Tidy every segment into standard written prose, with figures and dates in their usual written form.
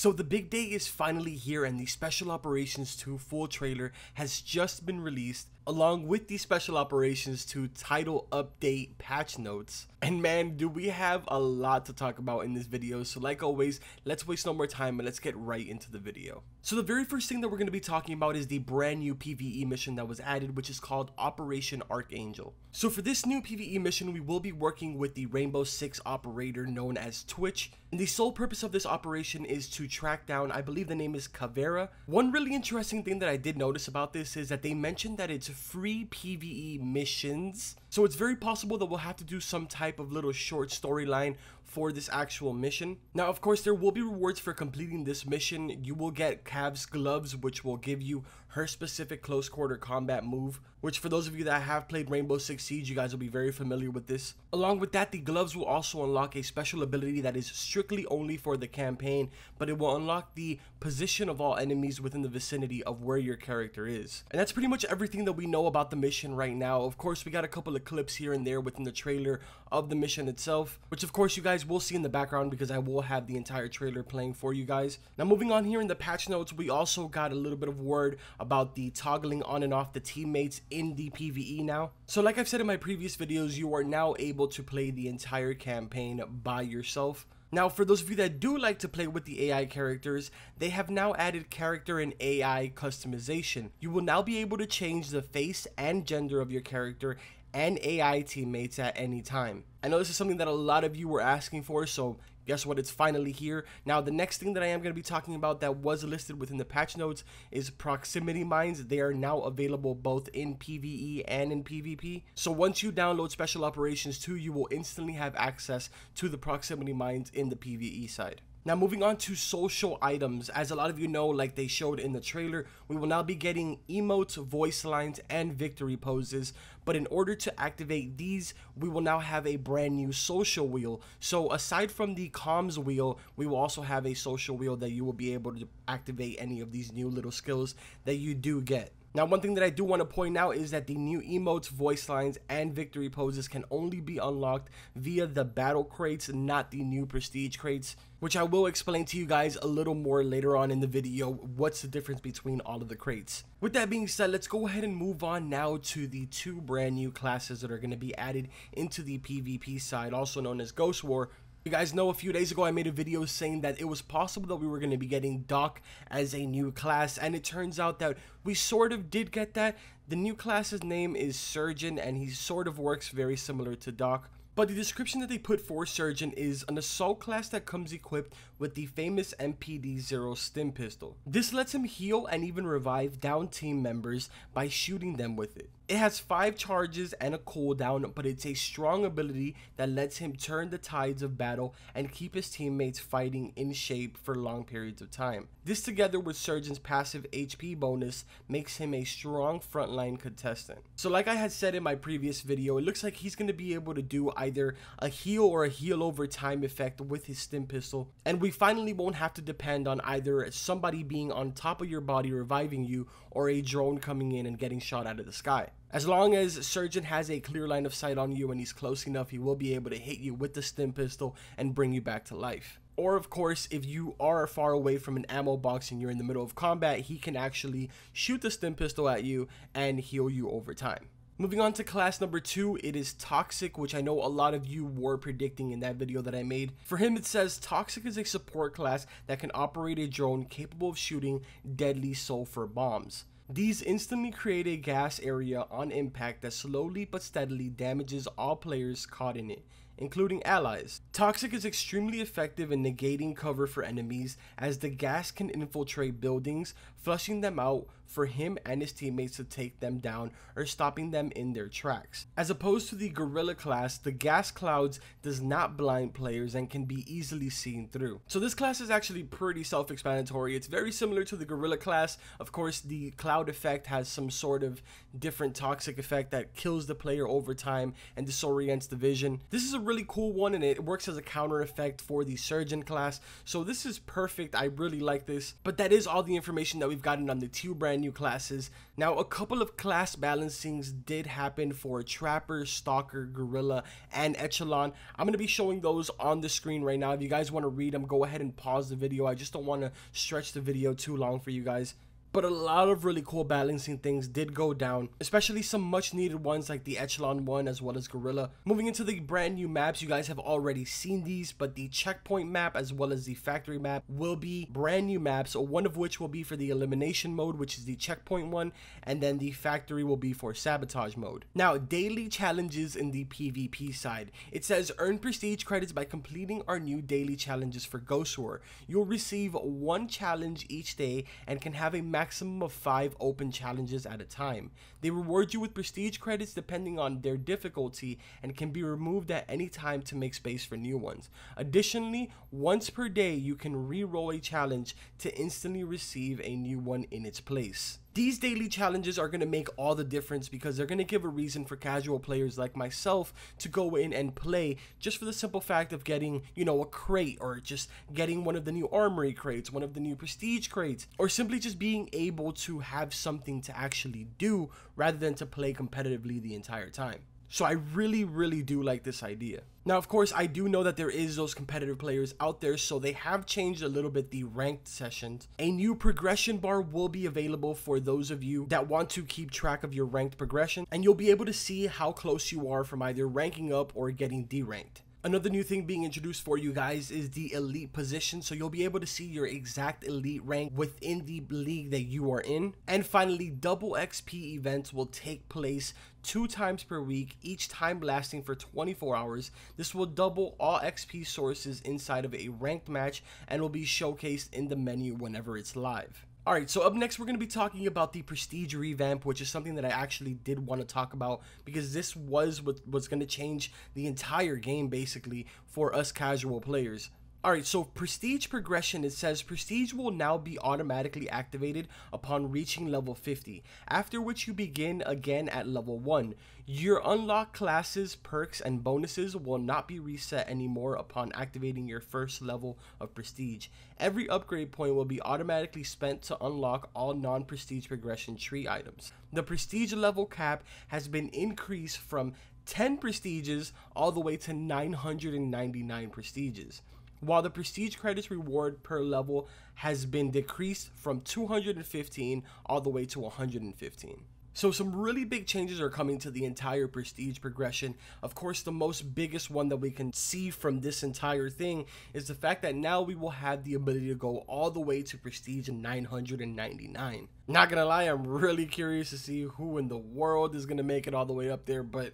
So the big day is finally here, and the Special Operations 2 full trailer has just been released, along with the Special Operations 2 title update patch notes. And man, do we have a lot to talk about in this video. So like always, let's waste no more time and let's get right into the video. So the very first thing that we're going to be talking about is the brand new PvE mission that was added, which is called Operation Archangel. So for this new PvE mission, we will be working with the Rainbow Six operator known as Twitch. And the sole purpose of this operation is to track down, I believe the name is Caveira. One really interesting thing that I did notice about this is that they mentioned that it's free PvE missions. So it's very possible that we'll have to do some type of little short storyline for this actual mission. Now, of course, there will be rewards for completing this mission. You will get Cav's gloves, which will give you her specific close quarter combat move, which for those of you that have played Rainbow Six Siege, you guys will be very familiar with this. Along with that, the gloves will also unlock a special ability that is strictly only for the campaign, but it will unlock the position of all enemies within the vicinity of where your character is. And that's pretty much everything that we know about the mission right now. Of course, we got a couple of clips here and there within the trailer of the mission itself, which of course you guys will see in the background because I will have the entire trailer playing for you guys. Now, moving on here in the patch notes, we also got a little bit of word about the toggling on and off the teammates in the PvE now. So like I've said in my previous videos, you are now able to play the entire campaign by yourself. Now, for those of you that do like to play with the AI characters, they have now added character and AI customization. You will now be able to change the face and gender of your character and AI teammates at any time. I know this is something that a lot of you were asking for, so guess what, it's finally here. Now, the next thing that I am going to be talking about that was listed within the patch notes is proximity mines. They are now available both in PvE and in PvP. So once you download Special Operations 2, you will instantly have access to the proximity mines in the PvE side. Now, moving on to social items, as a lot of you know, like they showed in the trailer, we will now be getting emotes, voice lines, and victory poses. But in order to activate these, we will now have a brand new social wheel. So aside from the comms wheel, we will also have a social wheel that you will be able to activate any of these new little skills that you do get. Now, one thing that I do want to point out is that the new emotes, voice lines, and victory poses can only be unlocked via the battle crates, not the new prestige crates, which I will explain to you guys a little more later on in the video, what's the difference between all of the crates. With that being said, let's go ahead and move on now to the two brand new classes that are going to be added into the PvP side, also known as Ghost War. You guys know a few days ago I made a video saying that it was possible that we were going to be getting Doc as a new class, and it turns out that we sort of did get that. The new class's name is Surgeon, and he sort of works very similar to Doc. But the description that they put for Surgeon is an assault class that comes equipped with the famous MPD-0 stim pistol. This lets him heal and even revive down team members by shooting them with it. It has 5 charges and a cooldown, but it's a strong ability that lets him turn the tides of battle and keep his teammates fighting in shape for long periods of time. This, together with Surgeon's passive HP bonus, makes him a strong frontline contestant. So like I had said in my previous video, it looks like he's going to be able to do either a heal or a heal over time effect with his stim pistol, and we finally won't have to depend on either somebody being on top of your body reviving you or a drone coming in and getting shot out of the sky. As long as Surgeon has a clear line of sight on you and he's close enough, he will be able to hit you with the stim pistol and bring you back to life. Or of course, if you are far away from an ammo box and you're in the middle of combat, he can actually shoot the stim pistol at you and heal you over time. Moving on to class number 2, it is Toxic, which I know a lot of you were predicting in that video that I made. For him, it says Toxic is a support class that can operate a drone capable of shooting deadly sulfur bombs. These instantly create a gas area on impact that slowly but steadily damages all players caught in it, including allies. Toxic is extremely effective in negating cover for enemies, as the gas can infiltrate buildings, flushing them out for him and his teammates to take them down or stopping them in their tracks. As opposed to the Gorilla class, the gas clouds does not blind players and can be easily seen through. So this class is actually pretty self-explanatory. It's very similar to the Gorilla class. Of course, the cloud effect has some sort of different toxic effect that kills the player over time and disorients the vision. This is a really cool one, and it works as a counter effect for the surgeon class. So this is perfect. I really like this. But that is all the information that we've gotten on the 2 brand new classes. Now, a couple of class balancings did happen for Trapper, Stalker, Gorilla, and Echelon. I'm going to be showing those on the screen right now. If you guys want to read them, go ahead and pause the video. I just don't want to stretch the video too long for you guys. But a lot of really cool balancing things did go down, especially some much needed ones like the Echelon one as well as Gorilla. Moving into the brand new maps, you guys have already seen these, but the checkpoint map as well as the factory map will be brand new maps, one of which will be for the elimination mode, which is the checkpoint one, and then the factory will be for sabotage mode. Now, daily challenges in the PvP side. It says earn prestige credits by completing our new daily challenges for Ghost War. You'll receive 1 challenge each day and can have a maximum of 5 open challenges at a time. They reward you with prestige credits depending on their difficulty and can be removed at any time to make space for new ones. Additionally, once per day you can re-roll a challenge to instantly receive a new one in its place. These daily challenges are going to make all the difference because they're going to give a reason for casual players like myself to go in and play, just for the simple fact of getting, you know, a crate, or just getting one of the new armory crates, one of the new prestige crates, or simply just being able to have something to actually do rather than to play competitively the entire time. So I really do like this idea. Now, of course, I do know that there is those competitive players out there, so they have changed a little bit the ranked sessions. A new progression bar will be available for those of you that want to keep track of your ranked progression, and you'll be able to see how close you are from either ranking up or getting deranked. Another new thing being introduced for you guys is the elite position, so you'll be able to see your exact elite rank within the league that you are in. And finally, double XP events will take place 2 times per week, each time lasting for 24 hours. This will double all XP sources inside of a ranked match and will be showcased in the menu whenever it's live. Alright, so up next we're going to be talking about the Prestige revamp, which is something that I actually did want to talk about because this was what was going to change the entire game basically for us casual players. Alright, so Prestige progression, it says Prestige will now be automatically activated upon reaching level 50, after which you begin again at level 1. Your unlocked classes, perks, and bonuses will not be reset anymore upon activating your first level of Prestige. Every upgrade point will be automatically spent to unlock all non-Prestige progression tree items. The Prestige level cap has been increased from 10 Prestiges all the way to 999 Prestiges, while the prestige credits reward per level has been decreased from 215 all the way to 115. So some really big changes are coming to the entire prestige progression. Of course, the most biggest one that we can see from this entire thing is the fact that now we will have the ability to go all the way to prestige 999. Not gonna lie, I'm really curious to see who in the world is gonna make it all the way up there, but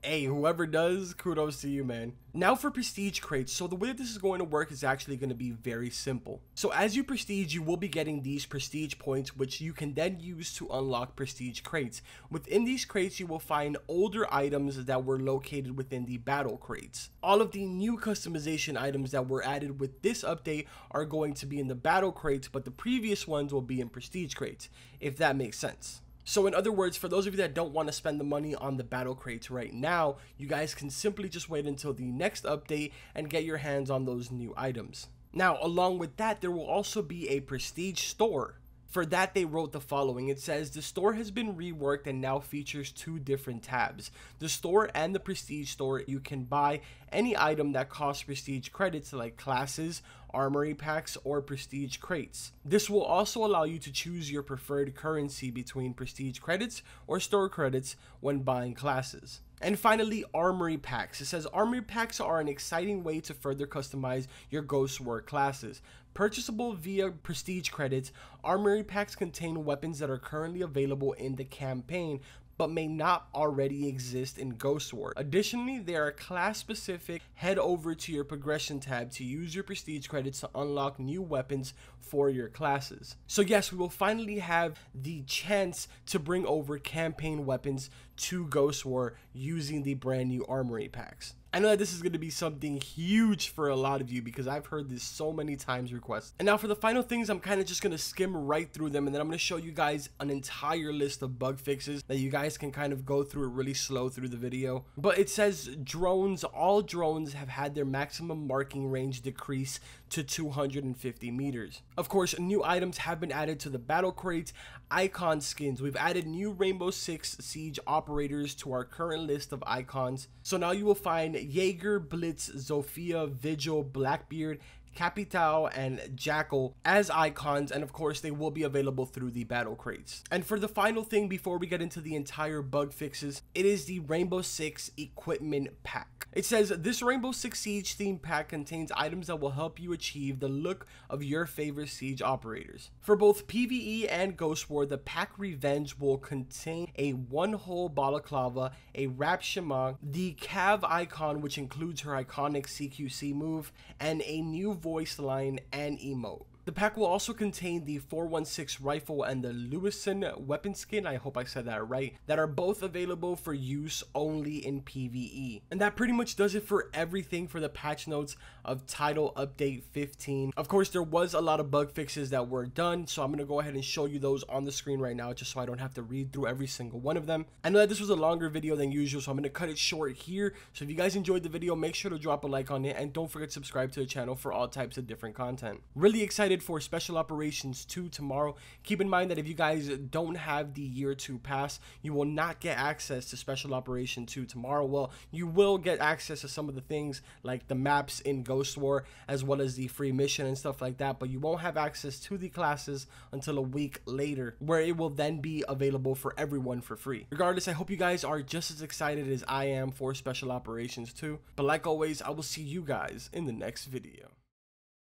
hey, whoever does, kudos to you, man. Now for prestige crates. So the way this is going to work is actually going to be very simple. So as you prestige, you will be getting these prestige points, which you can then use to unlock prestige crates. Within these crates, you will find older items that were located within the battle crates. All of the new customization items that were added with this update are going to be in the battle crates, but the previous ones will be in prestige crates, if that makes sense. So in other words, for those of you that don't want to spend the money on the battle crates right now, you guys can simply just wait until the next update and get your hands on those new items. Now, along with that, there will also be a prestige store. For that, they wrote the following. It says, the store has been reworked and now features 2 different tabs. The store and the prestige store, you can buy any item that costs prestige credits like classes, armory packs, or prestige crates. This will also allow you to choose your preferred currency between prestige credits or store credits when buying classes. And finally, armory packs. It says armory packs are an exciting way to further customize your Ghost War classes. Purchasable via prestige credits, armory packs contain weapons that are currently available in the campaign but may not already exist in Ghost War. Additionally, they are class specific. Head over to your progression tab to use your prestige credits to unlock new weapons for your classes. So yes, we will finally have the chance to bring over campaign weapons to Ghost War using the brand new armory packs. I know that this is going to be something huge for a lot of you because I've heard this so many times requested. And now for the final things, I'm kind of just going to skim right through them, and then I'm going to show you guys an entire list of bug fixes that you guys can kind of go through it really slow through the video. But it says drones, all drones have had their maximum marking range decrease to 250 meters. Of course, new items have been added to the battle crates, icon skins. We've added new Rainbow Six Siege operators to our current list of icons. So now you will find Jaeger, Blitz, Zofia, Vigil, Blackbeard, Capital, and Jackal as icons, and of course they will be available through the battle crates. And for the final thing before we get into the entire bug fixes, it is the Rainbow Six equipment pack. It says this Rainbow Six Siege theme pack contains items that will help you achieve the look of your favorite siege operators. For both PvE and Ghost War, the pack Revenge will contain a one-hole balaclava, a Rap Shema, the Cav icon which includes her iconic CQC move, and a new voice line and emote. The pack will also contain the 416 rifle and the Lewison weapon skin, I hope I said that right, that are both available for use only in PvE. And that pretty much does it for everything for the patch notes of Title Update 15. Of course, there was a lot of bug fixes that were done, so I'm going to go ahead and show you those on the screen right now just so I don't have to read through every single one of them. I know that this was a longer video than usual, so I'm going to cut it short here. So if you guys enjoyed the video, make sure to drop a like on it, and don't forget to subscribe to the channel for all types of different content. Really excited for Special Operations 2 tomorrow. Keep in mind that if you guys don't have the Year 2 pass, you will not get access to Special Operation 2 tomorrow. Well, you will get access to some of the things like the maps in Ghost War as well as the free mission and stuff like that, but you won't have access to the classes until a week later, where it will then be available for everyone for free. Regardless, I hope you guys are just as excited as I am for Special Operations 2, but like always, I will see you guys in the next video.